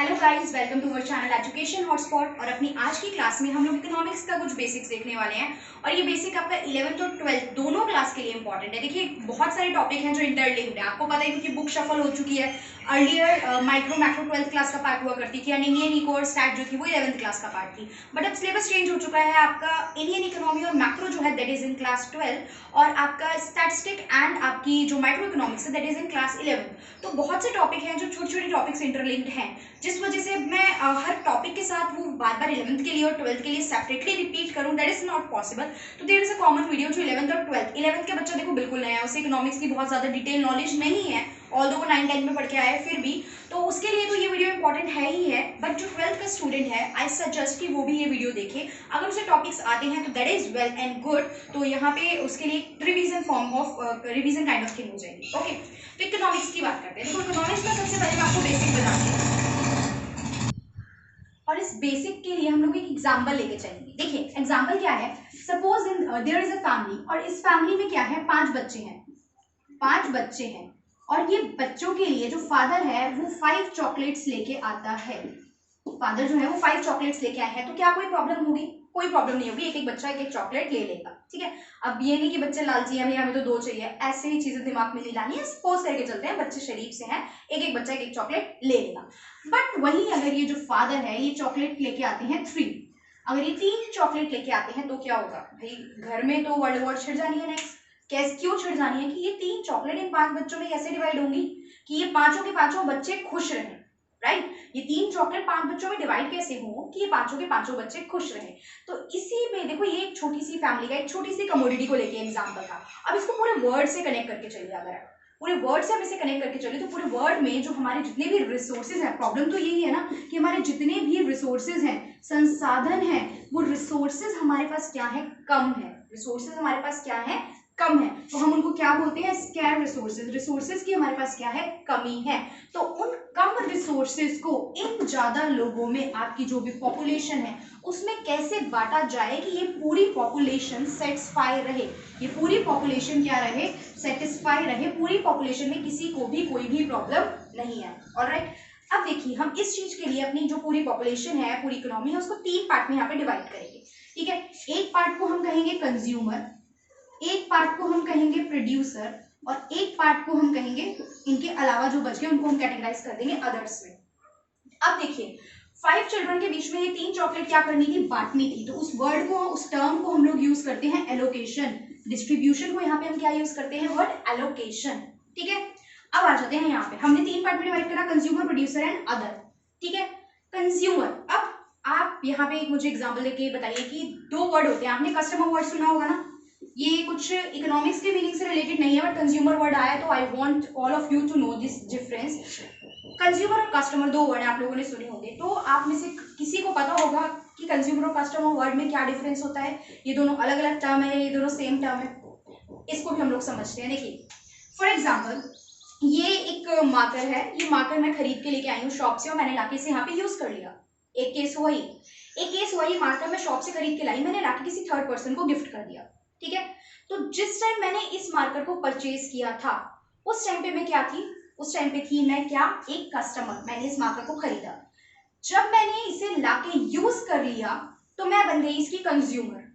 Hello guys, welcome to our channel education hotspot. और अपनी आज की क्लास में हम लोग इकोनॉमिक्स का कुछ बेसिक्स देखने वाले हैं। और ये बेसिक आपका 11th और 12th दोनों क्लास के लिए इंपॉर्टेंट है। देखिए, बहुत सारे टॉपिक हैं जो इंटरलिंक्ड है। आपको पता है क्योंकि बुक शफल हो चुकी है। Earlier micro macro 12th class का पार्ट हुआ करती थी, इंडियन इको और स्टैट जो थी वो 11th क्लास का पार्ट थी। बट अब सिलेबस चेंज हो चुका है। आपका इंडियन इकोनॉमी और मैक्रो जो है दैट इज इन क्लास 12, और आपका स्टैटिस्टिक एंड आपकी जो माइक्रो इकोनॉमिक्स है दैट इज इन क्लास 11। तो बहुत से टॉपिक हैं जो छोटे छोटे टॉपिक्स इंटरलिंक्ड हैं, जिस वजह से मैं हर टॉपिक के साथ वो बार बार 11th के लिए और 12th के लिए सेपरेटली रिपीट करूं, दैट इज नॉट पॉसिबल। तो there is a common video जो 11th और 12th। 11th के बच्चा देखो बिल्कुल नया है, उसे इकोनॉमिक्स की बहुत ज्यादा डिटेल नॉलेज नहीं है, ऑल्दो वो 9-10 में पढ़ के आया है फिर भी, तो उसके लिए तो ये वीडियो इंपॉर्टेंट है ही है। बट जो 12th का स्टूडेंट है, आई सजेस्ट कि वो भी ये वीडियो देखे। अगर उसे टॉपिक्स आते हैं तो that is well and good. तो यहाँ पे उसके लिए revision form of revision kind of thing हो जाएगी। ओके, तो इकोनॉमिक्स की बात करते हैं। देखो, इकोनॉमिक्स का सबसे पहले मैं आपको बेसिक बताती हूँ, और इस बेसिक के लिए हम लोग एक एग्जांपल लेके चलेंगे। देखिए, एग्जांपल क्या है। Suppose in their is a family, और इस फैमिली में क्या है, 5 बच्चे हैं। 5 बच्चे हैं, और ये बच्चों के लिए जो फादर है वो 5 चॉकलेट्स लेके आता है। फादर जो है वो 5 चॉकलेट्स लेके आए हैं, तो क्या कोई प्रॉब्लम होगी? कोई प्रॉब्लम नहीं होगी। एक एक बच्चा एक एक चॉकलेट ले लेगा, ठीक है। अब ये नहीं कि बच्चे लालची हैं, हमें तो 2 चाहिए, ऐसे ही चीजें दिमाग में नहीं लानी है। सपोज करके चलते हैं बच्चे शरीफ से हैं, एक एक बच्चा एक एक चॉकलेट ले लेगा। बट वही अगर ये जो फादर है ये चॉकलेट लेके आते हैं 3, अगर ये 3 चॉकलेट लेके आते हैं तो क्या होगा भाई? घर में तो वर्ल्ड वॉर छिड़ जानी है नेक्स्ट। कैसे, क्यों छिड़ जानी है? कि ये 3 चॉकलेट इन 5 बच्चों में कैसे डिवाइड होंगी कि ये पांचों के पांचों बच्चे खुश रहें, राइट। ये 3 चॉकलेट 5 बच्चों में डिवाइड कैसे हो कि ये पांचों के पांचों बच्चे खुश रहे? तो इसी में देखो, ये एक छोटी सी फैमिली का एक छोटी सी कमोडिटी को लेके एग्जांपल था। अब इसको पूरे वर्ड से कनेक्ट करके चलिए। अगर आप पूरे वर्ड से हम इसे कनेक्ट करके चलिए तो पूरे वर्ड में जो हमारे जितने भी रिसोर्सेज हैं, प्रॉब्लम तो यही है ना कि हमारे जितने भी रिसोर्सेज हैं, संसाधन हैं, वो रिसोर्सेज हमारे पास क्या है? कम है। रिसोर्सेज हमारे पास क्या है? कम है। तो हम उनको क्या बोलते हैं? Scarce resources. रिसोर्सेज की हमारे पास क्या है? कमी है। तो उन कम रिसोर्सेज को इन ज्यादा लोगों में, आपकी जो भी पॉपुलेशन है उसमें कैसे बांटा जाए कि ये पूरी पॉपुलेशन सेटिस्फाई रहे, ये पूरी पॉपुलेशन क्या रहे? सेटिस्फाई रहे, पूरी पॉपुलेशन में किसी को भी कोई भी प्रॉब्लम नहीं है। ऑलराइट, अब देखिए, हम इस चीज के लिए अपनी जो पूरी पॉपुलेशन है, पूरी इकोनॉमी है, उसको 3 पार्ट में यहाँ पे डिवाइड करेंगे, ठीक है। एक पार्ट को हम कहेंगे कंज्यूमर, एक पार्ट को हम कहेंगे प्रोड्यूसर, और एक पार्ट को हम कहेंगे, इनके अलावा जो बच गए उनको हम कैटेगराइज कर देंगे अदर्स में। अब देखिए, 5 चिल्ड्रन के बीच में ये 3 चॉकलेट क्या करनी थी? बांटनी थी। तो उस वर्ड को, उस टर्म को हम लोग यूज करते हैं एलोकेशन। डिस्ट्रीब्यूशन को यहाँ पे हम क्या यूज करते हैं? वर्ड एलोकेशन, ठीक है। अब आ जाते हैं यहाँ पे, हमने 3 पार्ट में डिवाइड करा, कंज्यूमर, प्रोड्यूसर एंड अदर, ठीक है। कंज्यूमर, अब आप यहाँ पे एक मुझे एग्जाम्पल देके बताइए कि 2 वर्ड होते हैं, आपने कस्टमर वर्ड सुना होगा ना। ये कुछ इकोनॉमिक्स के मीनिंग से रिलेटेड नहीं है, बट कंज्यूमर वर्ड आया तो I want all of you to know this difference. Consumer और कस्टमर 2 वर्ड आप लोगों ने सुने होंगे, तो आप में से किसी को पता होगा कि कंज्यूमर और कस्टमर वर्ड में क्या डिफरेंस होता है? ये दोनों अलग अलग टर्म है, ये दोनों सेम टर्म है? इसको भी हम लोग समझते हैं। देखिए, फॉर एग्जाम्पल, ये एक मार्कर है, ये मार्कर मैं खरीद के लेके आई हूँ शॉप से, और मैंने लाके इसे यहाँ पे यूज कर लिया। एक केस हुआ ये मार्कर मैं शॉप से खरीद के लाई, मैंने लाके किसी थर्ड पर्सन को गिफ्ट कर दिया, ठीक है। तो जिस टाइम मैंने इस मार्कर को परचेज किया था, उस टाइम पे मैं क्या थी? उस टाइम पे थी मैं क्या? एक कस्टमर। मैंने इस मार्कर को खरीदा, जब मैंने इसे लाके यूज कर लिया तो मैं बन गई इसकी कंज्यूमर।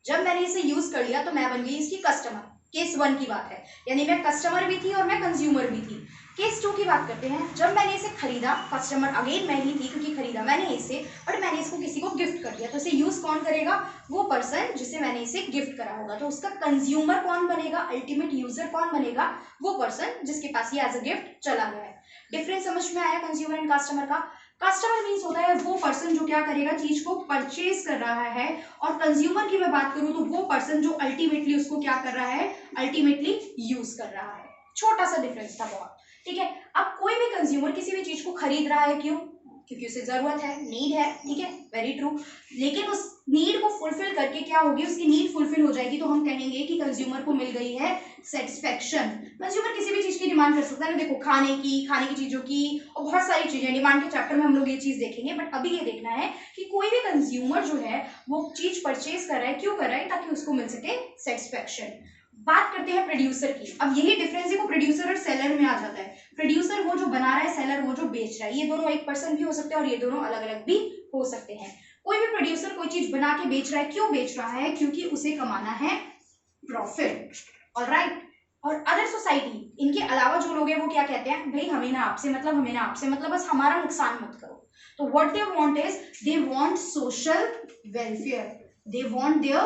जब मैंने इसे यूज कर लिया तो मैं बन गई इसकी कस्टमर। केस 1 की बात है, यानी मैं कस्टमर भी थी और मैं कंज्यूमर भी थी। केस 2 की बात करते हैं, जब मैंने इसे खरीदा, कस्टमर अगेन मैं ही थी क्योंकि खरीदा मैंने इसे, और मैंने इसको किसी को गिफ्ट कर दिया। तो इसे यूज कौन करेगा? वो पर्सन जिसे मैंने इसे गिफ्ट करा होगा। तो उसका कंज्यूमर कौन बनेगा? अल्टीमेट यूजर कौन बनेगा? वो पर्सन जिसके पास ये एज अ गिफ्ट चला गया है। डिफरेंस समझ में आया कंज्यूमर एंड कस्टमर का? कस्टमर मीन्स होता है वो पर्सन जो क्या करेगा? चीज को परचेज कर रहा है। और कंज्यूमर की मैं बात करूं तो वो पर्सन जो अल्टीमेटली उसको क्या कर रहा है? अल्टीमेटली यूज कर रहा है। छोटा सा डिफरेंस था बहुत, ठीक है। अब कोई भी कंज्यूमर किसी भी चीज को खरीद रहा है, क्यों? क्योंकि उसे जरूरत है, नीड है, ठीक है, वेरी ट्रू। लेकिन उस नीड को फुलफिल करके क्या होगी? उसकी नीड फुलफिल हो जाएगी तो हम कहेंगे कि कंज्यूमर को मिल गई है सेटिस्फेक्शन। कंज्यूमर किसी भी चीज की डिमांड कर सकता है ना, देखो, खाने की चीजों की, और बहुत सारी चीजें डिमांड के चैप्टर में हम लोग ये चीज देखेंगे। बट अभी ये देखना है कि कोई भी कंज्यूमर जो है वो चीज परचेज कर रहा है, क्यों कर रहा है? ताकि उसको मिल सके सेटिस्फेक्शन। बात करते हैं प्रोड्यूसर की। अब यही डिफरेंस देखो प्रोड्यूसर और सेलर में आ जाता है। प्रोड्यूसर वो जो बना रहा है, सेलर वो जो बेच रहा है। ये दोनों एक पर्सन भी हो सकते हैं और ये दोनों अलग अलग भी हो सकते हैं। कोई भी प्रोड्यूसर कोई चीज बना के बेच रहा है, क्यों बेच रहा है? क्योंकि उसे कमाना है प्रॉफिट। ऑलराइट। और अदर सोसाइटी, इनके अलावा जो लोग हैं वो क्या कहते हैं? भाई हमें ना आपसे मतलब, हमें ना आपसे मतलब, बस हमारा नुकसान मत करो। तो what they want is they want social welfare, they want their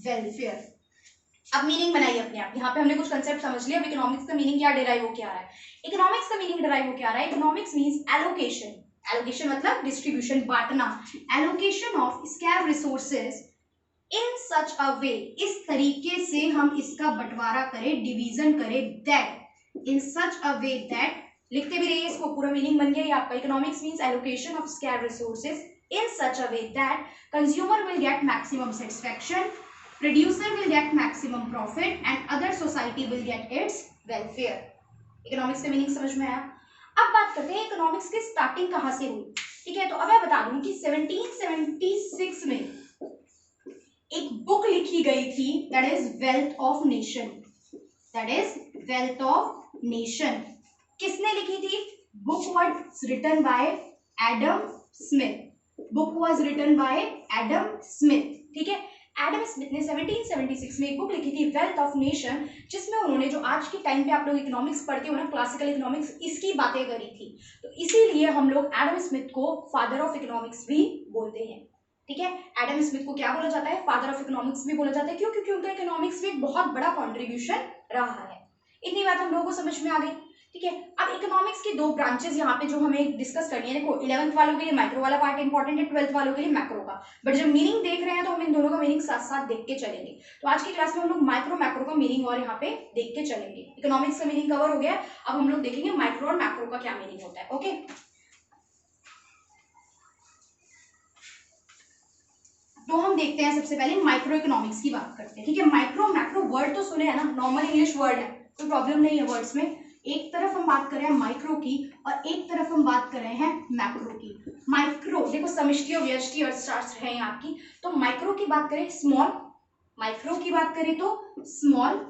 welfare. अब मीनिंग बनाइए अपने आप। यहाँ पे हमने कुछ कंसेप्ट समझ लिया। अब इकोनॉमिक्स का मीनिंग क्या डिराइव हो क्या आ रहा है? इकोनॉमिक्स का मीनिंग डिराइव हो क्या आ रहा है? Economics means allocation. एलोकेशन मतलब डिस्ट्रीब्यूशन, बांटना। Allocation of scarce resources in such a way, इस तरीके से हम इसका बंटवारा करें, डिवीजन करें, that in such a way that, लिखते भी रहिए इसको, पूरा मीनिंग बन गया ये आपका। Economics means allocation of scarce resources in such a way that consumer will get maximum satisfaction, producer will get maximum profit and other society will get its welfare। Economics का मीनिंग समझ में आया? अब बात करते हैं इकोनॉमिक्स की starting कहां से हुई। ठीक है, तो अब मैं बता दूं कि 1776 में एक बुक लिखी गई थी, that is wealth of nation. That is wealth of nation. किसने लिखी थी? Book was written by Adam Smith. Book was written by Adam Smith. ठीक है, एडम स्मिथ ने 1776 में एक बुक लिखी थी वेल्थ ऑफ नेशन, जिसमें उन्होंने जो आज के टाइम पे आप लोग इकोनॉमिक्स पढ़ते हो ना, क्लासिकल इकोनॉमिक्स, इसकी बातें करी थी। तो इसीलिए हम लोग एडम स्मिथ को फादर ऑफ इकोनॉमिक्स भी बोलते हैं। ठीक है, एडम स्मिथ को क्या बोला जाता है? फादर ऑफ इकोनॉमिक्स भी बोला जाता है। क्यों? क्योंकि उनका इकोनॉमिक्स में एक बहुत बड़ा कॉन्ट्रीब्यूशन रहा है। इतनी बात हम लोगों को समझ में आ गई। ठीक है, अब इकोनॉमिक्स की दो ब्रांचेस यहाँ पे जो हमें डिस्कस करनी है। देखो 11th वालों के लिए माइक्रो वाला पार्ट इंपॉर्टेंट है, 12th वालों के लिए मैक्रो का। बट जब मीनिंग देख रहे हैं तो हम इन दोनों का मीनिंग साथ साथ देख के चलेंगे। तो आज की क्लास में हम लोग माइक्रो मैक्रो का मीनिंग और यहाँ पे देख के चलेंगे। इकोनॉमिक्स का मीनिंग कवर हो गया, अब हम लोग देखेंगे माइक्रो और मैक्रो का क्या मीनिंग होता है। ओके, तो हम देखते हैं सबसे पहले माइक्रो इकोनॉमिक्स की बात करते हैं। ठीक है, माइक्रो मैक्रो वर्ड तो सुने हैं ना, नॉर्मल इंग्लिश वर्ड है, कोई प्रॉब्लम नहीं है वर्ड्स में। एक तरफ हम बात कर रहे हैं माइक्रो की और एक तरफ हम बात कर रहे हैं मैक्रो की। माइक्रो देखो समष्टि और व्यष्टि अर्थशास्त्र है आपकी। तो माइक्रो की बात करें स्मॉल, माइक्रो की बात करें तो स्मॉल,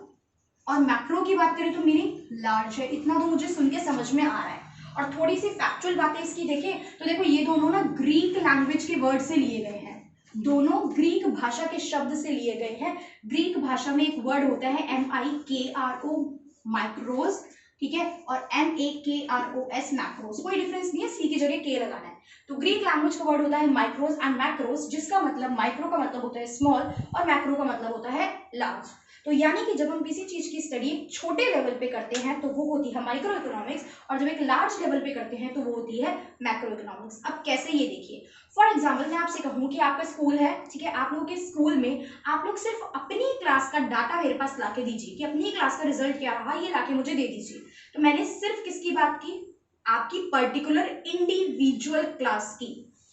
और मैक्रो की बात करें तो मीनिंग लार्ज है। इतना तो मुझे सुन के समझ में आ रहा है। और थोड़ी सी फैक्चुअल बातें इसकी देखें तो देखो ये दोनों ना ग्रीक लैंग्वेज के वर्ड से लिए गए हैं, दोनों ग्रीक भाषा के शब्द से लिए गए हैं। ग्रीक भाषा में एक वर्ड होता है MIKRO माइक्रोज, ठीक है, और MAKROS मैक्रोज। कोई डिफरेंस नहीं है, सी की जगह के लगाना है। तो ग्रीक लैंग्वेज का वर्ड होता है माइक्रोज एंड मैक्रोज, जिसका मतलब माइक्रो का मतलब होता है स्मॉल और मैक्रो का मतलब होता है लार्ज। तो यानी कि जब हम किसी चीज की स्टडी छोटे लेवल पे करते हैं तो वो होती है माइक्रो इकोनॉमिक्स, और जब एक लार्ज लेवल पे करते हैं तो वो होती है मैक्रो इकोनॉमिक्स। अब कैसे, ये देखिए। फॉर एग्जाम्पल मैं आपसे कहूँ कि आपका स्कूल है, ठीक है, आप लोगों के स्कूल में आप लोग सिर्फ अपनी क्लास का डाटा मेरे पास लाके दीजिए कि अपनी क्लास का रिजल्ट क्या रहा, ये लाके मुझे दे दीजिए। तो मैंने सिर्फ किसकी बात की? आपकी पर्टिकुलर इंडिविजुअल क्लास की।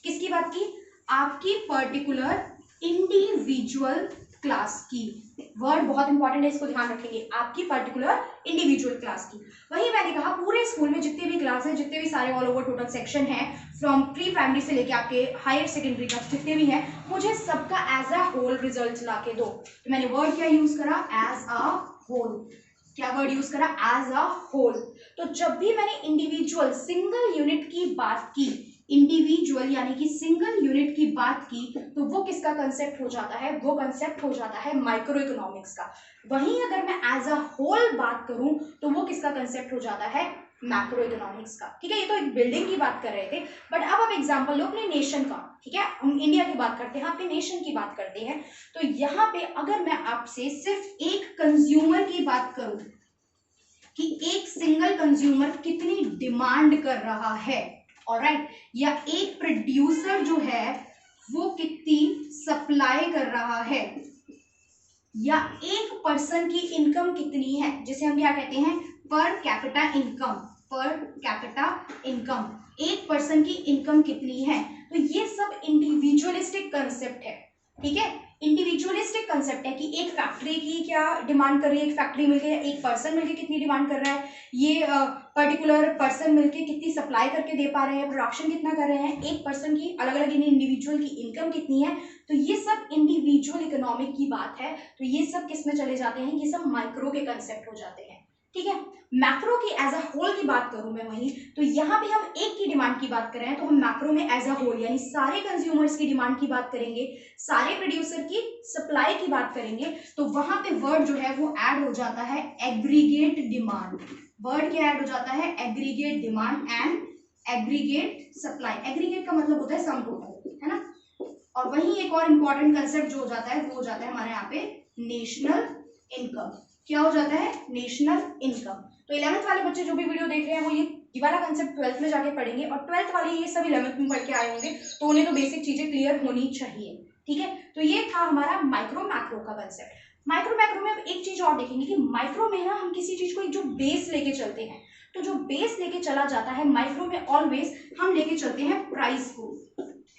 किसकी बात की? आपकी पर्टिकुलर इंडिविजुअल क्लास की। वर्ड बहुत इंपॉर्टेंट है, इसको ध्यान रखेंगे, आपकी पर्टिकुलर इंडिविजुअल क्लास की। वही मैंने कहा पूरे स्कूल में जितने भी क्लास है, जितने भी सारे ऑल ओवर टोटल सेक्शन है, फ्रॉम प्री प्राइमरी से लेके आपके हायर सेकेंडरी तक जितने भी हैं, मुझे सबका एज अ होल रिजल्ट ला के दो। तो मैंने वर्ड क्या यूज करा? As a whole. क्या वर्ड यूज करा? As a whole. तो जब भी मैंने इंडिविजुअल सिंगल यूनिट की बात की, इंडिविजुअल यानी कि सिंगल यूनिट की बात की, तो वो किसका कंसेप्ट हो जाता है? वो कंसेप्ट हो जाता है माइक्रो इकोनॉमिक्स का। वहीं अगर मैं एज अ होल बात करूं तो वो किसका कंसेप्ट हो जाता है? मैक्रो इकोनॉमिक्स का। ठीक है, ये तो एक बिल्डिंग की बात कर रहे थे, बट अब आप एग्जांपल लो अपने नेशन का। ठीक है, हम इंडिया की बात करते हैं, अपने नेशन की बात करते हैं। तो यहाँ पे अगर मैं आपसे सिर्फ एक कंज्यूमर की बात करूं कि एक सिंगल कंज्यूमर कितनी डिमांड कर रहा है, ऑलराइट, या एक प्रोड्यूसर जो है वो कितनी सप्लाई कर रहा है, या एक पर्सन की इनकम कितनी है, जिसे हम क्या कहते हैं? Per capita income. Per capita income, एक पर्सन की इनकम कितनी है। तो ये सब इंडिविजुअलिस्टिक कंसेप्ट है। ठीक है, इंडिविजुअलिस्टिक कंसेप्ट है कि एक फैक्ट्री की क्या डिमांड कर रही है, एक फैक्ट्री मिलकर या एक पर्सन मिलकर कितनी डिमांड कर रहा है, ये पर्टिकुलर पर्सन मिलकर कितनी सप्लाई करके दे पा रहे हैं, प्रोडक्शन कितना कर रहे हैं, एक पर्सन की अलग अलग इंडिविजुअल की इनकम कितनी है, तो ये सब इंडिविजुअल इकोनॉमिक की बात है। तो ये सब किस में चले जाते हैं, ये सब माइक्रो के कंसेप्ट हो जाते हैं। ठीक है, मैक्रो की एज अ होल की बात करूं मैं वहीं, तो यहाँ पे हम एक की डिमांड की बात कर रहे हैं, तो हम मैक्रो में एज अ होल यानी सारे कंज्यूमर्स की डिमांड की बात करेंगे, सारे प्रोड्यूसर की सप्लाई की बात करेंगे, तो वहां पे वर्ड जो है वो ऐड हो जाता है एग्रीगेट डिमांड। वर्ड क्या ऐड हो जाता है, aggregate demand and aggregate supply. Aggregate का मतलब होता है सम टोटल, है ना। और वहीं एक और इंपॉर्टेंट कंसेप्ट जो हो जाता है वो हो जाता है हमारे यहाँ पे नेशनल इनकम। क्या हो जाता है, नेशनल इनकम। तो 11th वाले बच्चे जो भी वीडियो देख रहे हैं वो ये वाला कंसेप्ट 12th में जाके पढ़ेंगे, और 12th वाले ये सब 11th में पढ़ के आए होंगे, तो उन्हें तो बेसिक चीजें क्लियर होनी चाहिए। ठीक है, तो ये था हमारा माइक्रो मैक्रो का कंसेप्ट। माइक्रो मैक्रो में अब एक चीज और देखेंगे कि माइक्रो में ना हम किसी चीज को एक जो बेस लेके चलते हैं, तो जो बेस लेके चला जाता है माइक्रो में ऑलवेज हम लेके चलते हैं प्राइस को।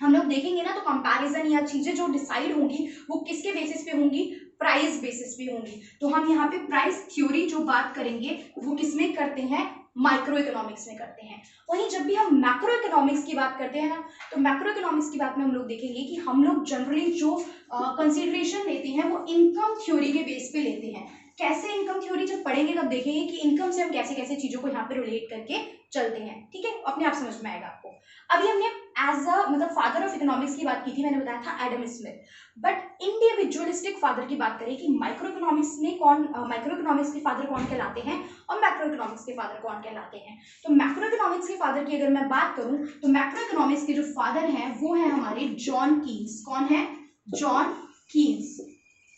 हम लोग देखेंगे ना तो कंपैरिजन या चीजें जो डिसाइड होंगी वो किसके बेसिस पे होंगी, प्राइस बेसिस पे होंगी। तो हम यहाँ पे प्राइस थ्योरी जो बात करेंगे वो किसमें करते हैं, माइक्रो इकोनॉमिक्स में करते हैं। वहीं जब भी हम मैक्रो इकोनॉमिक्स की बात करते हैं ना, तो मैक्रो इकोनॉमिक्स की बात में हम लोग देखेंगे कि हम लोग जनरली जो कंसीडरेशन लेते हैं वो इनकम थ्योरी के बेस पे लेते हैं। कैसे इनकम थ्योरी जब पढ़ेंगे तब देखेंगे कि इनकम से हम कैसे कैसे चीजों को यहाँ पे रिलेट करके चलते हैं। ठीक है, अपने आप समझ में आएगा आपको। अभी हमने एज अ मतलब फादर ऑफ इकोनॉमिक्स की बात की थी, मैंने बताया था Adam Smith. But individualistic father की बात करें कि माइक्रो इकोनॉमिक्स में कौन, माइक्रो इकोनॉमिक्स के फादर कौन कहलाते हैं और मैक्रो इकोनॉमिक्स के फादर कौन कहलाते हैं। तो मैक्रो इकोनॉमिक्स के फादर की अगर मैं बात करूं तो मैक्रो इकोनॉमिक्स के जो फादर हैं वो है हमारे जॉन कीन्स। कौन है, जॉन कीन्स।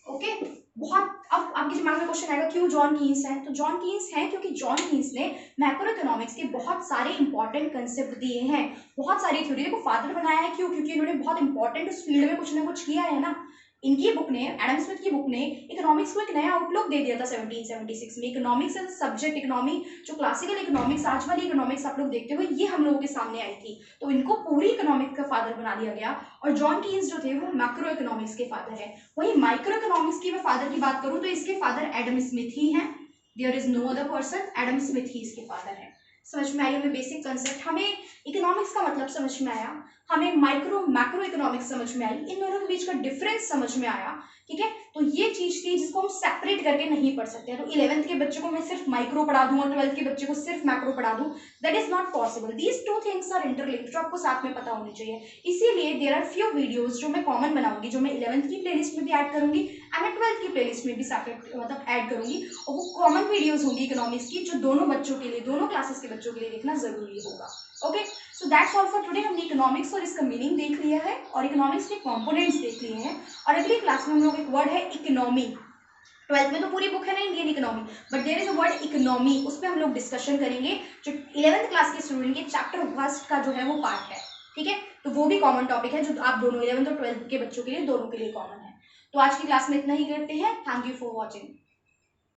ओके, बहुत अब आपके दिमाग में क्वेश्चन आएगा क्यों जॉन कीन्स है। तो जॉन कीन्स है क्योंकि जॉन कीन्स ने मैक्रो इकोनॉमिक्स के बहुत सारे इंपॉर्टेंट कंसेप्ट दिए हैं, बहुत सारी थ्योरी को फादर बनाया है। क्यों, क्योंकि इन्होंने बहुत इंपॉर्टेंट उस फील्ड में कुछ ना कुछ किया है ना। इनकी बुक ने, एडम स्मिथ की बुक ने इकोनॉमिक्स को एक नया आउटलुक दे दिया था 1776 में। इकोनॉमिक्स एज सब्जेक्ट, इकोनॉमी जो क्लासिकल इकोनॉमिक्स, आज वाली इकोनॉमिक्स आप लोग देखते हुए ये हम लोगों के सामने आई थी, तो इनको पूरी इकोनॉमिक्स का फादर बना दिया गया। और जॉन कीन्स जो थे वो मैक्रो इकोनॉमिक्स के फादर है। वही माइक्रो इकोनॉमिक्स की मैं फादर की बात करूं तो इसके फादर एडम स्मिथ ही हैं। There is no other person, Adam Smith ही इसके फादर है। समझ में आई हमें बेसिक कंसेप्ट, हमें इकोनॉमिक्स का मतलब समझ में आया, हमें माइक्रो मैक्रो इकोनॉमिक्स समझ में आई, इन दोनों के बीच का डिफरेंस समझ में आया। ठीक है, तो ये चीज थी जिसको हम सेपरेट करके नहीं पढ़ सकते। तो 11th के बच्चे को मैं सिर्फ माइक्रो पढ़ा दूं और 12th के बच्चे को सिर्फ मैक्रो पढ़ा दूं, that is not possible. These two things are interlinked, जो आपको साथ में पता होनी चाहिए। इसीलिए देयर आर फ्यू वीडियोस जो मैं कॉमन बनाऊंगी, जो मैं 11th की प्लेलिस्ट में भी ऐड करूंगी एंड मैं 12th की प्लेलिस्ट में भी सेपरेट मतलब ऐड करूंगी, और वो कॉमन वीडियोस होंगी इकोनॉमिक्स की, जो दोनों बच्चों के लिए, दोनों क्लासेस के बच्चों के लिए देखना जरूरी होगा। Okay, so that's all for today. हमने इकोनॉमिक्स और इसका मीनिंग देख लिया है और इकोनॉमिक्स के कंपोनेंट्स देख लिए हैं। और अगली क्लास में हम लोग एक वर्ड है इकोनॉमी, 12th में तो पूरी बुक है ना Indian economy, but there is a word economy, उस पर हम लोग डिस्कशन करेंगे, जो 11th क्लास के स्टूडेंट के चैप्टर 1 का जो है वो पार्ट है। ठीक है, तो वो भी कॉमन टॉपिक है जो आप दोनों 11th और 12th के बच्चों के लिए, दोनों के लिए कॉमन है। तो आज की क्लास में इतना ही करते हैं। Thank you for watching.